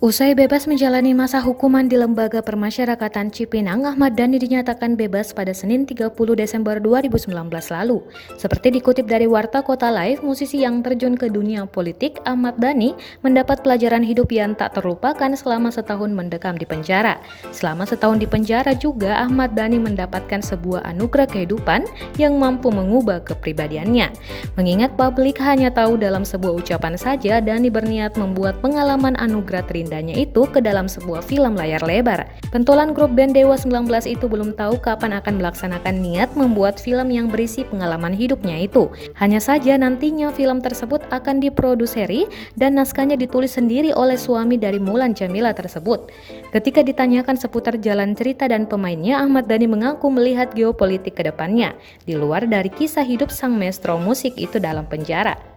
Usai bebas menjalani masa hukuman di Lembaga Permasyarakatan Cipinang, Ahmad Dhani dinyatakan bebas pada Senin 30 Desember 2019 lalu. Seperti dikutip dari Warta Kota Live, musisi yang terjun ke dunia politik, Ahmad Dhani mendapat pelajaran hidup yang tak terlupakan selama setahun mendekam di penjara. Selama setahun di penjara juga, Ahmad Dhani mendapatkan sebuah anugerah kehidupan yang mampu mengubah kepribadiannya. Mengingat publik hanya tahu dalam sebuah ucapan saja, Dhani berniat membuat pengalaman anugerah terindahnya itu ke dalam sebuah film layar lebar. Pentolan grup band Dewa 19 itu belum tahu kapan akan melaksanakan niat membuat film yang berisi pengalaman hidupnya itu. Hanya saja nantinya film tersebut akan diproduseri dan naskahnya ditulis sendiri oleh suami dari Mulan Jameela tersebut. Ketika ditanyakan seputar jalan cerita dan pemainnya, Ahmad Dhani mengaku melihat geopolitik ke depannya, di luar dari kisah hidup sang maestro musik itu dalam penjara.